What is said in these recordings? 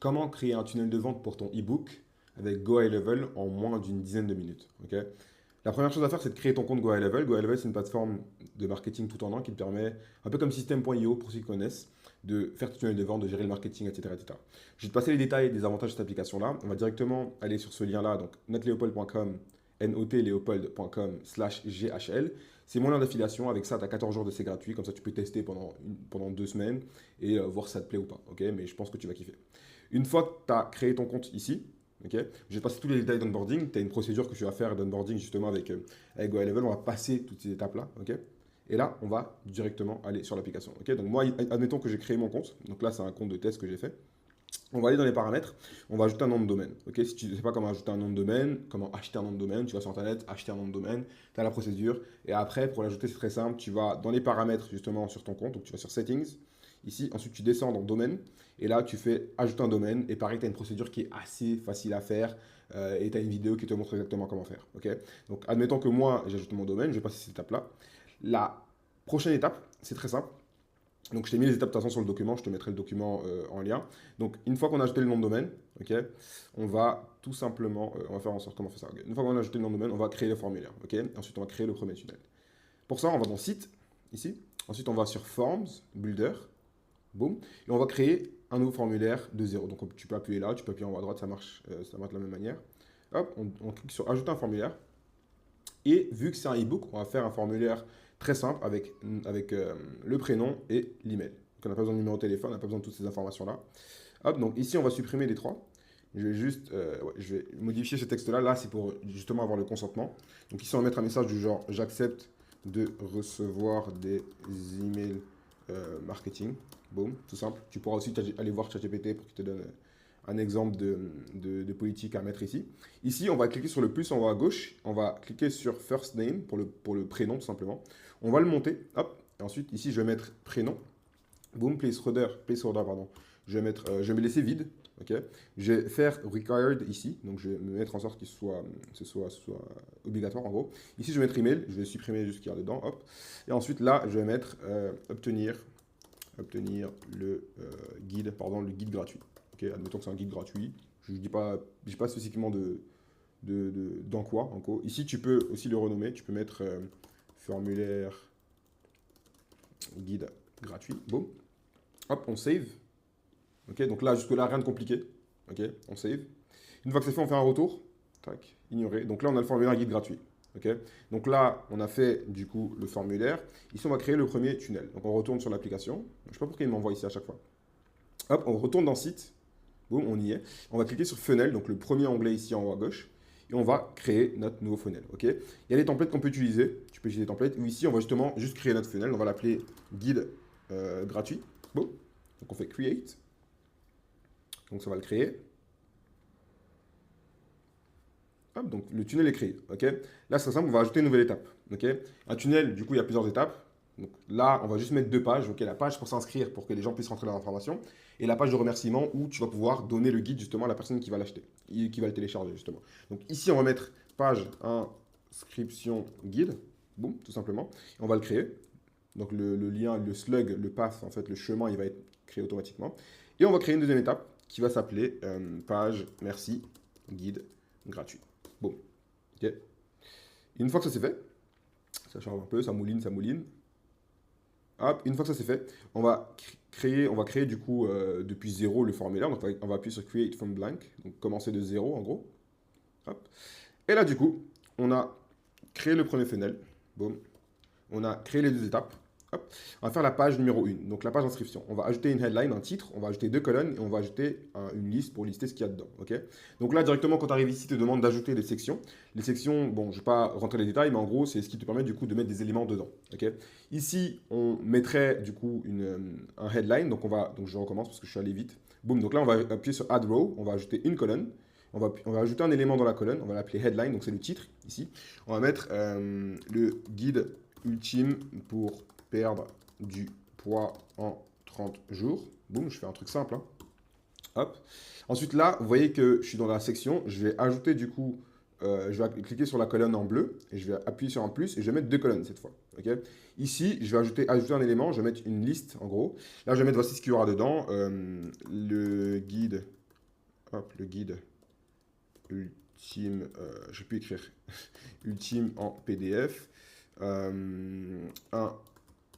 comment créer un tunnel de vente pour ton e-book avec Go High Level en moins d'une dizaine de minutes. Ok. La première chose à faire, c'est de créer ton compte Go High Level. Go High Level, c'est une plateforme de marketing tout en un qui te permet, un peu comme System.io pour ceux qui connaissent, de faire tes tunnels de vente, de gérer le marketing, etc., etc. Je vais te passer les détails des avantages de cette application-là. On va directement aller sur ce lien-là, donc notleopold.com, notleopold.com/ghl. C'est mon lien d'affiliation. Avec ça, tu as 14 jours d'essai gratuit. Comme ça, tu peux tester pendant 2 semaines et voir si ça te plaît ou pas. Ok, mais je pense que tu vas kiffer. Une fois que tu as créé ton compte ici, ok, je vais passer tous les détails d'onboarding. Tu as une procédure que tu vas faire d'onboarding justement avec Go High Level. On va passer toutes ces étapes-là. Ok. Et là, on va directement aller sur l'application. Ok. Donc moi, admettons que j'ai créé mon compte. Donc là, c'est un compte de test que j'ai fait. On va aller dans les paramètres, on va ajouter un nom de domaine. Ok, si tu ne sais pas comment ajouter un nom de domaine, comment acheter un nom de domaine, tu vas sur internet, acheter un nom de domaine, tu as la procédure. Et après, pour l'ajouter, c'est très simple. Tu vas dans les paramètres justement sur ton compte, donc tu vas sur Settings. Ici, ensuite tu descends dans Domaine. Et là, tu fais Ajouter un domaine. Et pareil, tu as une procédure qui est assez facile à faire. Et tu as une vidéo qui te montre exactement comment faire. Ok, donc admettons que moi, j'ai ajouté mon domaine, je vais passer cette étape-là. La prochaine étape, c'est très simple. Donc, je t'ai mis les étapes de toute façon sur le document, je te mettrai le document en lien. Donc, une fois qu'on a ajouté le nom de domaine, ok, on va tout simplement, on va faire en sorte comment on fait ça. Ok. Une fois qu'on a ajouté le nom de domaine, on va créer le formulaire. Ok. Ensuite, on va créer le premier tunnel. Pour ça, on va dans Site, ici. Ensuite, on va sur Forms, Builder, boum. Et on va créer un nouveau formulaire de zéro. Donc, tu peux appuyer là, tu peux appuyer en haut à droite, ça marche de la même manière. Hop, on clique sur Ajouter un formulaire. Et vu que c'est un e-book, on va faire un formulaire très simple avec le prénom et l'email. Donc on n'a pas besoin de numéro de téléphone, on n'a pas besoin de toutes ces informations-là. Hop, donc ici on va supprimer les trois. Je vais modifier ce texte-là. Là, c'est pour justement avoir le consentement. Donc ici, on va mettre un message du genre j'accepte de recevoir des emails marketing. Boum, tout simple. Tu pourras aussi aller voir ChatGPT pour qu'il te donne un exemple de politique à mettre ici. Ici, on va cliquer sur le plus en haut à gauche. On va cliquer sur First Name pour le prénom, tout simplement. On va le monter. Hop. Et ensuite, ici, je vais mettre prénom. Boom, placeholder, pardon. Je vais me laisser vide. Ok. Je vais faire required ici. Donc, je vais me mettre en sorte qu'il soit obligatoire, en gros. Ici, je vais mettre email. Je vais supprimer juste ce qu'il y a dedans. Hop. Et ensuite, là, je vais mettre obtenir le guide gratuit. Ok, admettons que c'est un guide gratuit. Je ne dis pas spécifiquement dans quoi, en gros. Ici, tu peux aussi le renommer. Tu peux mettre formulaire guide gratuit. Boum. Hop, on save. Ok, donc là, jusque-là, rien de compliqué. Ok, on save. Une fois que c'est fait, on fait un retour. Tac, ignorer. Donc là, on a le formulaire guide gratuit. Ok, donc là, on a fait du coup le formulaire. Ici, on va créer le premier tunnel. Donc on retourne sur l'application. Je ne sais pas pourquoi il m'envoie ici à chaque fois. Hop, on retourne dans site. Boum, on y est. On va cliquer sur funnel, donc le premier onglet ici en haut à gauche. Et on va créer notre nouveau funnel. Ok. Il y a des templates qu'on peut utiliser. Tu peux utiliser des templates. Ou ici, on va justement juste créer notre funnel. On va l'appeler guide gratuit. Boum. Donc on fait create. Donc ça va le créer. Hop, donc le tunnel est créé. Ok. Là, c'est simple, on va ajouter une nouvelle étape. Ok. Un tunnel, du coup, il y a plusieurs étapes. Donc là, on va juste mettre deux pages. Ok, la page pour s'inscrire pour que les gens puissent rentrer leurs informations. Et la page de remerciement où tu vas pouvoir donner le guide justement à la personne qui va l'acheter, qui va le télécharger justement. Donc ici, on va mettre page inscription guide. Boum, tout simplement. Et on va le créer. Donc le lien, le slug, le path, en fait, le chemin, il va être créé automatiquement. Et on va créer une deuxième étape qui va s'appeler page merci guide gratuit. Boum. Ok. Une fois que ça c'est fait, ça charge un peu, ça mouline, ça mouline. Hop, une fois que ça c'est fait, on va créer du coup depuis zéro le formulaire. Donc on va appuyer sur Create from blank, donc commencer de zéro en gros. Hop. Et là du coup, on a créé le premier funnel. Boum. On a créé les deux étapes. Hop. On va faire la page numéro 1, donc la page d'inscription. On va ajouter une headline, un titre, on va ajouter deux colonnes et on va ajouter une liste pour lister ce qu'il y a dedans. Ok. Donc là, directement, quand tu arrives ici, il te demande d'ajouter des sections. Les sections, bon, je ne vais pas rentrer les détails, mais en gros, c'est ce qui te permet du coup de mettre des éléments dedans. Ok. Ici, on mettrait du coup un headline. Donc je recommence parce que je suis allé vite. Boum. Donc là, on va appuyer sur Add Row. On va ajouter une colonne. On va ajouter un élément dans la colonne. On va l'appeler headline. Donc c'est le titre ici. On va mettre le guide ultime pour perdre du poids en 30 jours. Boum, je fais un truc simple. Hein. Hop. Ensuite, là, vous voyez que je suis dans la section. Je vais ajouter du coup, je vais cliquer sur la colonne en bleu et je vais appuyer sur un plus et je vais mettre deux colonnes cette fois. Okay. Ici, je vais ajouter un élément. Je vais mettre une liste en gros. Là, je vais mettre voici ce qu'il y aura dedans. Le guide hop, le guide ultime, je peux écrire ultime en PDF, un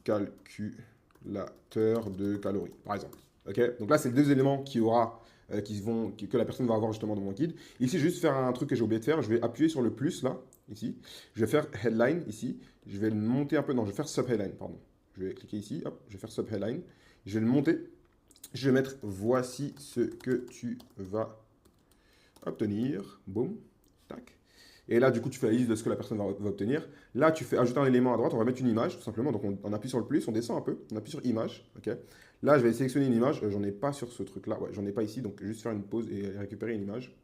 calculateur de calories, par exemple. Ok. Donc là, c'est les deux éléments que la personne va avoir justement dans mon guide. Ici, je vais juste faire un truc que j'ai oublié de faire. Je vais appuyer sur le plus là, ici. Je vais faire headline ici. Je vais le monter un peu. Non, je vais faire sub-headline, pardon. Je vais cliquer ici. Hop, je vais faire sub-headline. Je vais le monter. Je vais mettre voici ce que tu vas obtenir. Boum. Tac. Et là, du coup, tu fais la liste de ce que la personne va obtenir. Là, tu fais ajouter un élément à droite. On va mettre une image, tout simplement. Donc, on appuie sur le plus, on descend un peu. On appuie sur image. Ok. Là, je vais sélectionner une image. J'en ai pas sur ce truc-là. Ouais, j'en ai pas ici. Donc, juste faire une pause et récupérer une image.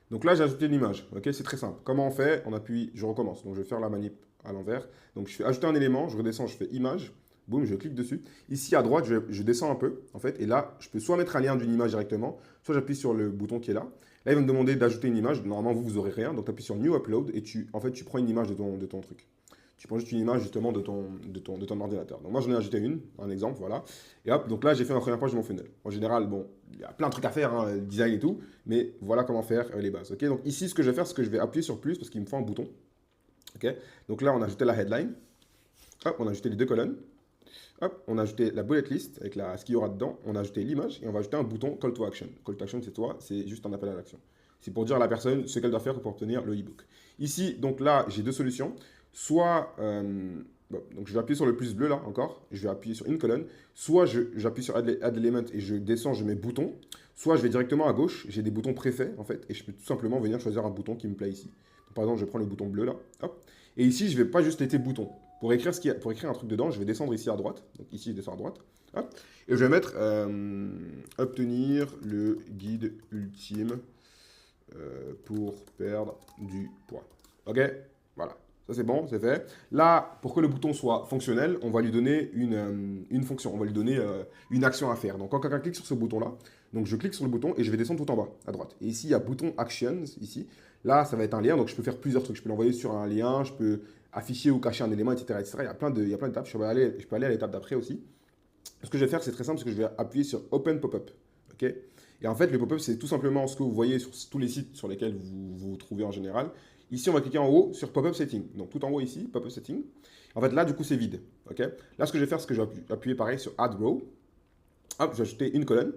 Donc là, j'ai ajouté une image. Ok, c'est très simple. Comment on fait? On appuie, je recommence. Donc, je vais faire la manip à l'envers. Donc, je fais ajouter un élément. Je redescends, je fais image. Boum, je clique dessus. Ici, à droite, je descends un peu, en fait. Et là, je peux soit mettre un lien d'une image directement, soit j'appuie sur le bouton qui est là. Là, il va me demander d'ajouter une image. Normalement, vous n'aurez rien. Donc, tu appuies sur New Upload et tu prends une image de ton truc. Tu prends juste une image justement de ton ordinateur. Donc, moi, j'en ai ajouté une, un exemple, voilà. Et hop, donc là, j'ai fait ma première page de mon funnel. En général, bon, il y a plein de trucs à faire, hein, le design et tout, mais voilà comment faire les bases. Ok, donc ici, ce que je vais faire, c'est que je vais appuyer sur plus parce qu'il me faut un bouton. Ok, donc là, on a ajouté la headline. Hop, on a ajouté les deux colonnes. Hop, on a ajouté la bullet list avec ce qu'il y aura dedans. On a ajouté l'image et on va ajouter un bouton Call to Action. Call to Action, c'est juste un appel à l'action. C'est pour dire à la personne ce qu'elle doit faire pour obtenir le e-book. Ici, donc là, j'ai deux solutions. Soit, donc je vais appuyer sur le plus bleu là encore. Je vais appuyer sur une colonne. Soit j'appuie sur Add Element et je descends, je mets bouton. Soit je vais directement à gauche. J'ai des boutons préfaits en fait. Et je peux tout simplement venir choisir un bouton qui me plaît ici. Donc, par exemple, je prends le bouton bleu là. Hop. Et ici, je ne vais pas juste laisser bouton. Pour écrire un truc dedans, je vais descendre ici à droite. Donc ici, je descends à droite. Hop. Et je vais mettre obtenir le guide ultime pour perdre du poids. Ok, voilà. Ça, c'est bon, c'est fait. Là, pour que le bouton soit fonctionnel, on va lui donner une fonction. On va lui donner une action à faire. Donc, quand quelqu'un clique sur ce bouton-là, donc je clique sur le bouton et je vais descendre tout en bas, à droite. Et ici, il y a bouton Actions, ici. Là, ça va être un lien, donc je peux faire plusieurs trucs. Je peux l'envoyer sur un lien, je peux afficher ou cacher un élément, etc. etc. Il y a plein d'étapes. Je peux aller à l'étape d'après aussi. Ce que je vais faire, c'est très simple, c'est que je vais appuyer sur Open Pop-up. Ok. Et en fait, le pop-up, c'est tout simplement ce que vous voyez sur tous les sites sur lesquels vous trouvez en général. Ici, on va cliquer en haut sur Pop-up Setting. Donc, tout en haut ici, Pop-up Setting. En fait, là, du coup, c'est vide. Ok. Là, ce que je vais faire, c'est que je vais appuyer pareil sur Add Row. Hop, je vais ajouter une colonne.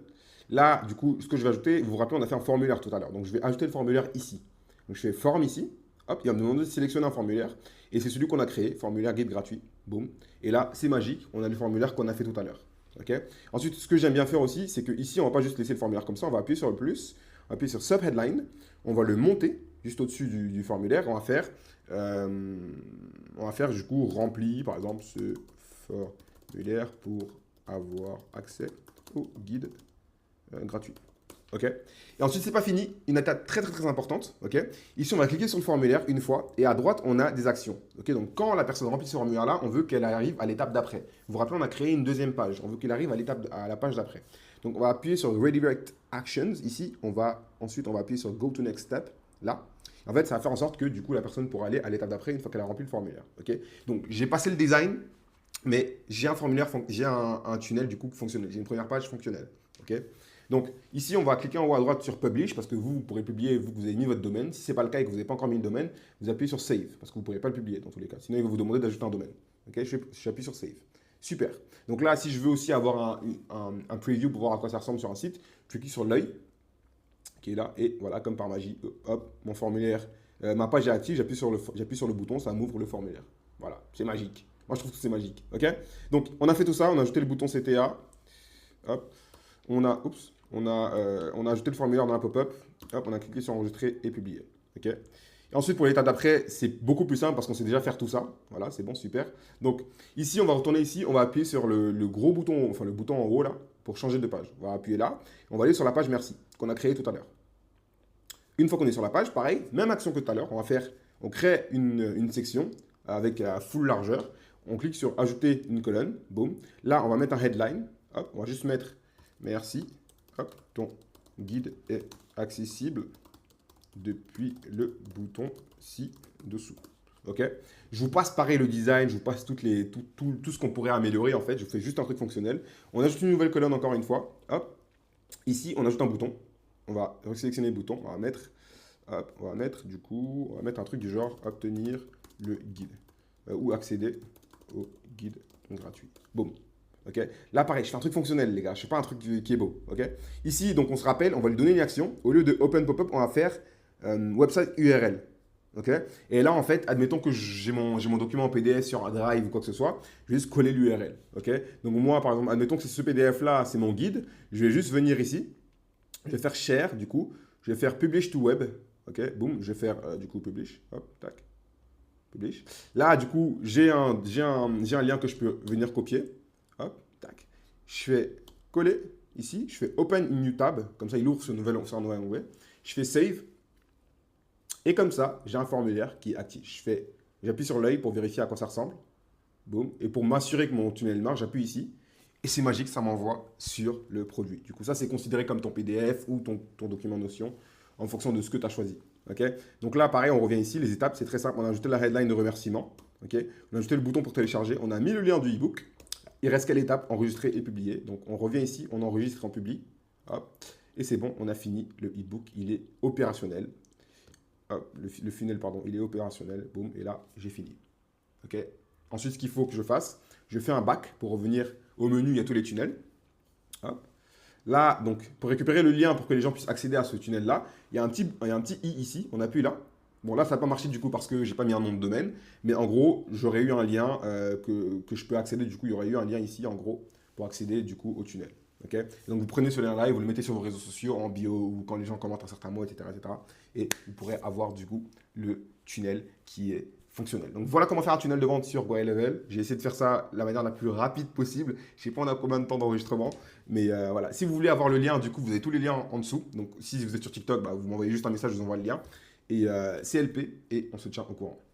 Là, du coup, ce que je vais ajouter, vous vous rappelez, on a fait un formulaire tout à l'heure. Donc, je vais ajouter le formulaire ici. Donc, je fais Forme ici. Hop, il va me demander de sélectionner un formulaire. Et c'est celui qu'on a créé, formulaire guide gratuit. Boum. Et là, c'est magique. On a le formulaire qu'on a fait tout à l'heure. Okay. Ensuite, ce que j'aime bien faire aussi, c'est qu'ici, on ne va pas juste laisser le formulaire comme ça, on va appuyer sur le plus, on va appuyer sur Subheadline, on va le monter juste au-dessus du formulaire, on va faire du coup rempli, par exemple, ce formulaire pour avoir accès au guide gratuit. Ok. Et ensuite, c'est pas fini. Une étape très très très importante. Ok. Ici, on va cliquer sur le formulaire une fois et à droite, on a des actions. Ok. Donc, quand la personne remplit ce formulaire-là, on veut qu'elle arrive à l'étape d'après. Vous vous rappelez, on a créé une deuxième page. On veut qu'elle arrive à la page d'après. Donc, on va appuyer sur Redirect Actions. Ici, ensuite, on va appuyer sur Go to Next Step. Là. En fait, ça va faire en sorte que du coup, la personne pourra aller à l'étape d'après une fois qu'elle a rempli le formulaire. Ok. Donc, j'ai passé le design, mais j'ai un formulaire, j'ai un tunnel du coup fonctionnel. J'ai une première page fonctionnelle. Ok. Donc ici, on va cliquer en haut à droite sur Publish parce que vous pourrez publier, vous avez mis votre domaine. Si ce n'est pas le cas et que vous n'avez pas encore mis le domaine, vous appuyez sur Save parce que vous ne pourrez pas le publier dans tous les cas. Sinon, il va vous demander d'ajouter un domaine. Okay, j'appuie sur Save. Super. Donc là, si je veux aussi avoir un preview pour voir à quoi ça ressemble sur un site, je clique sur l'œil qui est là et voilà, comme par magie, hop, mon formulaire, ma page est active, j'appuie sur le bouton, ça m'ouvre le formulaire. Voilà, c'est magique. Moi, je trouve que c'est magique. Ok. Donc, on a fait tout ça, on a ajouté le bouton CTA. Hop. On a ajouté le formulaire dans la pop-up. Hop, on a cliqué sur enregistrer et publier. Ok. Et ensuite, pour l'étape d'après, c'est beaucoup plus simple parce qu'on sait déjà faire tout ça. Voilà, c'est bon, super. Donc, ici, on va retourner ici. On va appuyer sur le gros bouton, enfin le bouton en haut là, pour changer de page. On va appuyer là. On va aller sur la page merci qu'on a créée tout à l'heure. Une fois qu'on est sur la page, pareil, même action que tout à l'heure. On crée une section avec la full largeur. On clique sur ajouter une colonne. Boum. Là, on va mettre un headline. Hop, on va juste mettre merci. Hop, ton guide est accessible depuis le bouton ci-dessous. Ok. Je vous passe pareil le design, je vous passe tout ce qu'on pourrait améliorer en fait. Je fais juste un truc fonctionnel. On ajoute une nouvelle colonne encore une fois. Hop. Ici, on ajoute un bouton. on va sélectionner le bouton, hop, on va mettre du coup, on va mettre un truc du genre obtenir le guide ou accéder au guide gratuit. Boum. Ok. Là, pareil, je fais un truc fonctionnel, les gars. Je fais pas un truc qui est beau. Ok. Ici, donc, on se rappelle, on va lui donner une action. Au lieu de open pop-up, on va faire website URL. Ok. Et là, en fait, admettons que j'ai mon document en PDF sur un drive ou quoi que ce soit. Je vais juste coller l'URL. Ok. Donc, moi, par exemple, admettons que ce PDF-là, c'est mon guide. Je vais juste venir ici. Je vais faire share, du coup. Je vais faire publish to web. Ok. Boum. Je vais faire, du coup, publish. Hop, tac. Publish. Là, du coup, j'ai un lien que je peux venir copier. Hop, tac. Je fais coller ici. Je fais open in new tab. Comme ça, il ouvre sur un nouvel onglet. Je fais save. Et comme ça, j'ai un formulaire qui est actif. J'appuie sur l'œil pour vérifier à quoi ça ressemble. Boum. Et pour m'assurer que mon tunnel marche, j'appuie ici. Et c'est magique, ça m'envoie sur le produit. Du coup, ça, c'est considéré comme ton PDF ou ton document Notion en fonction de ce que tu as choisi. Okay. Donc là, pareil, on revient ici. Les étapes, c'est très simple. On a ajouté la headline de remerciement. Okay. On a ajouté le bouton pour télécharger. On a mis le lien du e-book. Il reste quelle étape? Enregistrer et publier. Donc, on revient ici, on enregistre et on publie. Hop. Et c'est bon, on a fini. Le e-book, il est opérationnel. Hop, le funnel, pardon, il est opérationnel. Boum. Et là, j'ai fini. OK. Ensuite, ce qu'il faut que je fasse, je fais un back pour revenir au menu, il y a tous les tunnels. Hop. Là, donc, pour récupérer le lien pour que les gens puissent accéder à ce tunnel-là, il y a un petit i ici, on appuie là. Bon, là, ça n'a pas marché du coup parce que j'ai pas mis un nom de domaine, mais en gros, j'aurais eu un lien que je peux accéder. Du coup, il y aurait eu un lien ici, en gros, pour accéder du coup au tunnel. Okay. Donc, vous prenez ce lien-là et vous le mettez sur vos réseaux sociaux, en bio ou quand les gens commentent un certain mot, etc., etc. Et vous pourrez avoir du coup le tunnel qui est fonctionnel. Donc voilà comment faire un tunnel de vente sur GoHighLevel. J'ai essayé de faire ça de la manière la plus rapide possible. Je sais pas on a combien de temps d'enregistrement, mais voilà. Si vous voulez avoir le lien, du coup, vous avez tous les liens en dessous. Donc si vous êtes sur TikTok, bah, vous m'envoyez juste un message, je vous envoie le lien. Et CLP, et on se tient au courant.